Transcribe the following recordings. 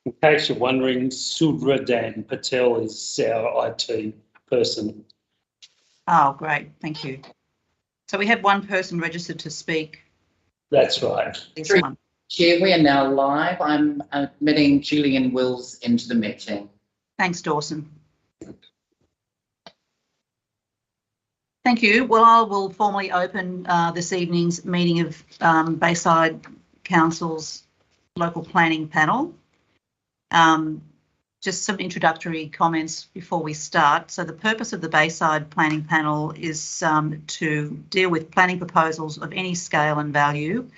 In case you're wondering, Sudradan Patel is our IT person. Oh, great. Thank you. So we have one person registered to speak. That's right. This one. Chair, we are now live. I'm admitting Julian Wills into the meeting. Thanks, Dawson. Thank you. Well, I will formally open this evening's meeting of Bayside Council's local planning panel. Just some introductory comments before we start. So the purpose of the Bayside Planning Panel is to deal with planning proposals of any scale and value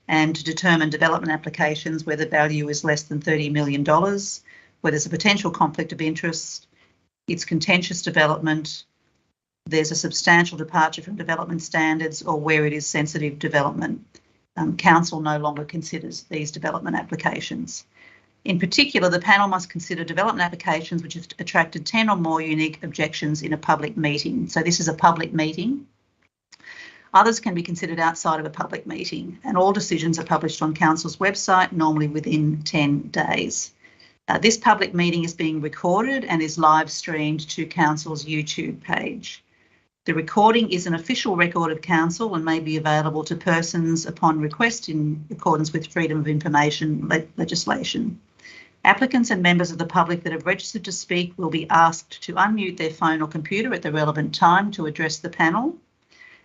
and to determine development applications where the value is less than $30 million, where there's a potential conflict of interest, it's contentious development, there's a substantial departure from development standards, or where it is sensitive development. Council no longer considers these development applications. In particular, the panel must consider development applications which have attracted 10 or more unique objections in a public meeting. So this is a public meeting. Others can be considered outside of a public meeting, and all decisions are published on Council's website, normally within 10 days. This public meeting is being recorded and is live streamed to Council's YouTube page. The recording is an official record of Council and may be available to persons upon request in accordance with Freedom of Information legislation. Applicants and members of the public that have registered to speak will be asked to unmute their phone or computer at the relevant time to address the panel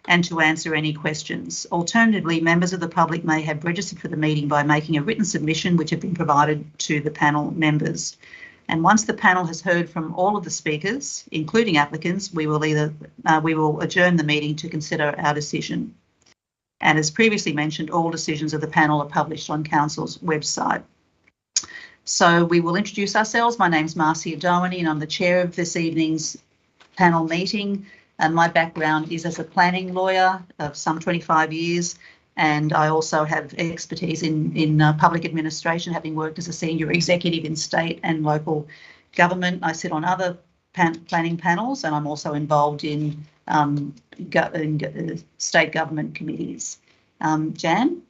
and to answer any questions. Alternatively, members of the public may have registered for the meeting by making a written submission which have been provided to the panel members. And once the panel has heard from all of the speakers, including applicants, we will adjourn the meeting to consider our decision. And as previously mentioned, all decisions of the panel are published on Council's website. So we will introduce ourselves. My name's Marcia Doherty and I'm the chair of this evening's panel meeting. And my background is as a planning lawyer of some 25 years. And I also have expertise in public administration, having worked as a senior executive in state and local government. I sit on other planning panels and I'm also involved in state government committees. Jan?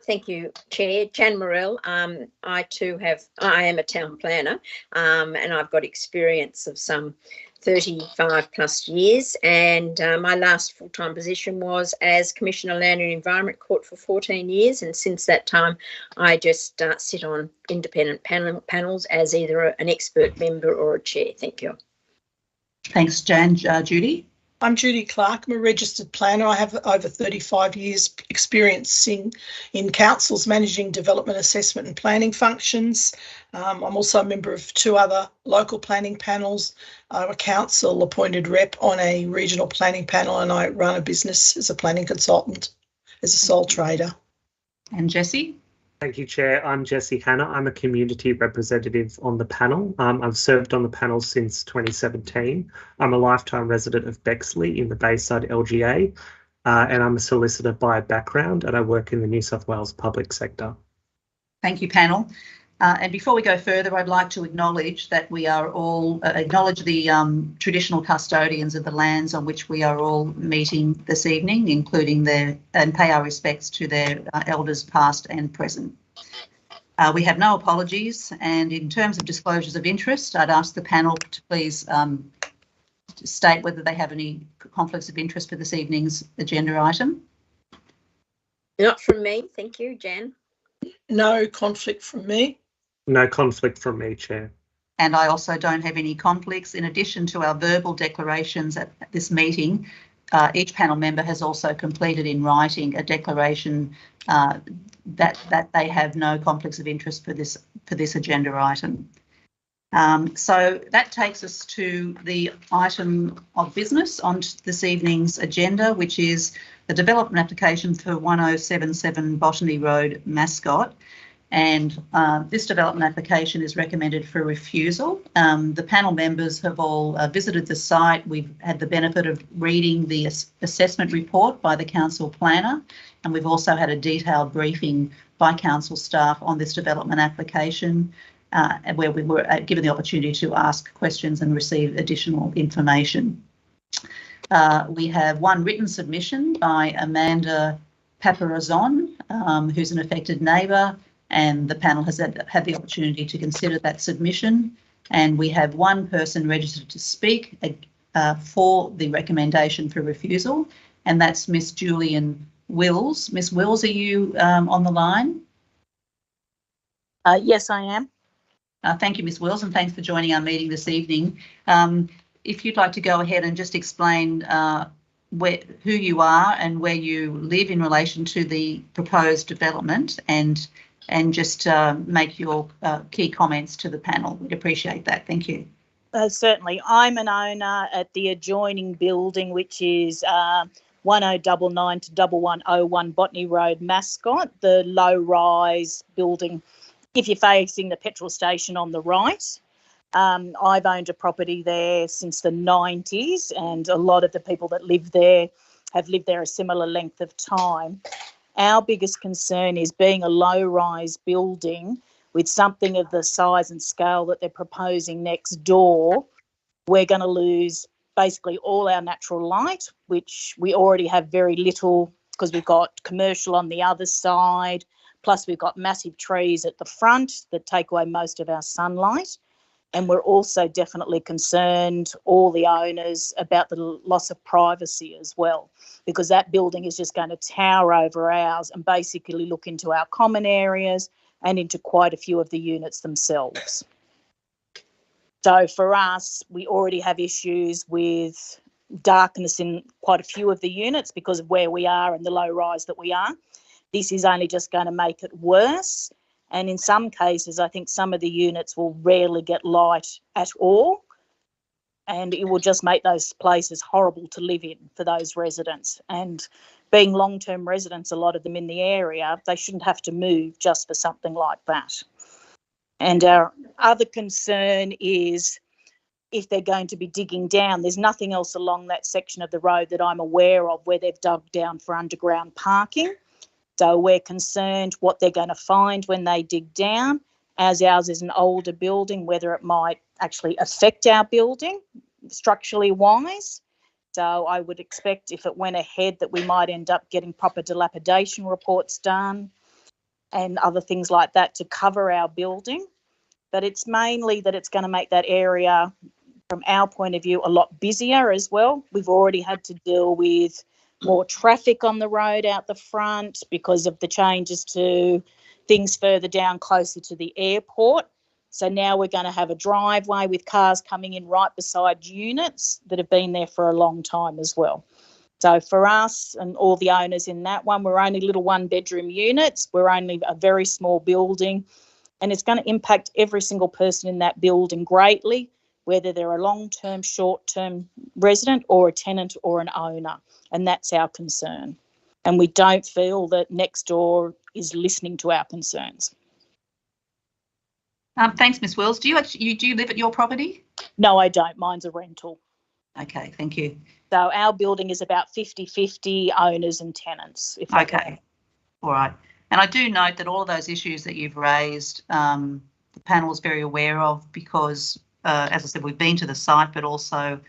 Thank you, Chair. Jan Morell. I am a town planner and I've got experience of some 35 plus years, and my last full-time position was as Commissioner Land and Environment Court for 14 years, and since that time I just sit on independent panels as either an expert member or a chair. Thank you. Thanks, Jan. Judy? I'm Judy Clark. I'm a registered planner. I have over 35 years experience in councils managing development assessment and planning functions. I'm also a member of 2 other local planning panels. I'm a council appointed rep on a regional planning panel, and I run a business as a planning consultant as a sole trader. And Jessie? Thank you, Chair. I'm Jessie Hanna. I'm a community representative on the panel. I've served on the panel since 2017. I'm a lifetime resident of Bexley in the Bayside LGA, and I'm a solicitor by background, and I work in the New South Wales public sector. Thank you, panel. And before we go further, I'd like to acknowledge that we are all acknowledge the traditional custodians of the lands on which we are all meeting this evening, including and pay our respects to their elders past and present. We have no apologies, and in terms of disclosures of interest, I'd ask the panel to please state whether they have any conflicts of interest for this evening's agenda item. Not from me, thank you, Jan. No conflict from me. No conflict from me, Chair. And I also don't have any conflicts. In addition to our verbal declarations at this meeting, each panel member has also completed in writing a declaration that they have no conflicts of interest for this agenda item. So that takes us to the item of business on this evening's agenda, which is the development application for 1077 Botany Road, Mascot. And this development application is recommended for refusal. The panel members have all visited the site. We've had the benefit of reading the assessment report by the council planner, and we've also had a detailed briefing by council staff on this development application, where we were given the opportunity to ask questions and receive additional information. We have one written submission by Amanda Paparazon, who's an affected neighbour, and the panel has had the opportunity to consider that submission. And we have one person registered to speak for the recommendation for refusal, and that's Miss Julian Wills. Miss Wills, are you on the line? Yes, I am. Thank you, Ms. Wills, and thanks for joining our meeting this evening. If you'd like to go ahead and just explain who you are and where you live in relation to the proposed development, and just make your key comments to the panel. We'd appreciate that. Thank you. Certainly. I'm an owner at the adjoining building, which is 1099 to 1101 Botany Road, Mascot, the low-rise building. If you're facing the petrol station on the right, I've owned a property there since the 90s, and a lot of the people that live there have lived there a similar length of time. Our biggest concern is being a low-rise building with something of the size and scale that they're proposing next door. We're going to lose basically all our natural light, which we already have very little because we've got commercial on the other side. Plus, we've got massive trees at the front that take away most of our sunlight. And we're also definitely concerned, all the owners, about the loss of privacy as well, because that building is just going to tower over ours and basically look into our common areas and into quite a few of the units themselves. So for us, we already have issues with darkness in quite a few of the units because of where we are and the low rise that we are. This is only just going to make it worse. And in some cases, I think some of the units will rarely get light at all. And it will just make those places horrible to live in for those residents. And being long-term residents, a lot of them in the area, they shouldn't have to move just for something like that. And our other concern is if they're going to be digging down, there's nothing else along that section of the road that I'm aware of where they've dug down for underground parking. So we're concerned what they're going to find when they dig down, as ours is an older building, whether it might actually affect our building structurally wise. So I would expect if it went ahead that we might end up getting proper dilapidation reports done and other things like that to cover our building. But it's mainly that it's going to make that area, from our point of view, a lot busier as well. We've already had to deal with more traffic on the road out the front because of the changes to things further down closer to the airport. So now we're going to have a driveway with cars coming in right beside units that have been there for a long time as well. So for us and all the owners in that one, we're only little one-bedroom units. We're only a very small building, and it's going to impact every single person in that building greatly, whether they're a long-term, short-term resident or a tenant or an owner. And that's our concern. And we don't feel that next door is listening to our concerns. Thanks, Ms. Wills. Do you live at your property? No, I don't. Mine's a rental. Okay, thank you. So our building is about 50-50 owners and tenants. Okay, all right. And I do note that all of those issues that you've raised, the panel is very aware of because, as I said, we've been to the site, but also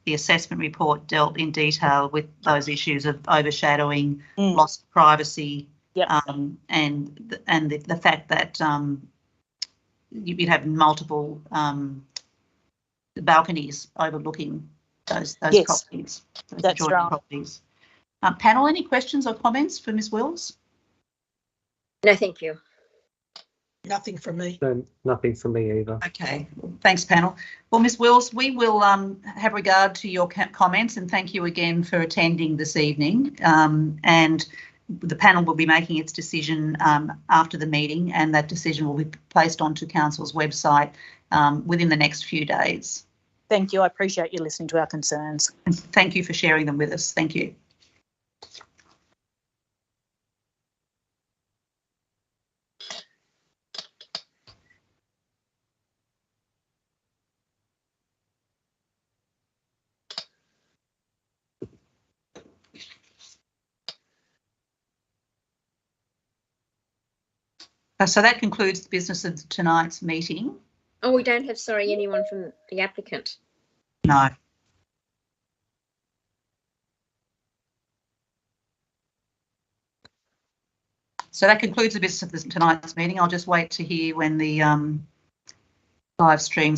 the assessment report dealt in detail with those issues of overshadowing, loss of privacy, yep. And the fact that you'd have multiple balconies overlooking those yes, properties. That's right. Properties. Panel, any questions or comments for Ms. Wills? No, thank you. Nothing from me. No, nothing from me either. Okay, thanks, panel. Well, Ms. Wills, we will have regard to your comments and thank you again for attending this evening. And the panel will be making its decision after the meeting, and that decision will be placed onto Council's website within the next few days. Thank you. I appreciate you listening to our concerns. And thank you for sharing them with us. Thank you. So that concludes the business of tonight's meeting. Oh, we don't have, sorry, anyone from the applicant. No. So that concludes the business of tonight's meeting. I'll just wait to hear when the live stream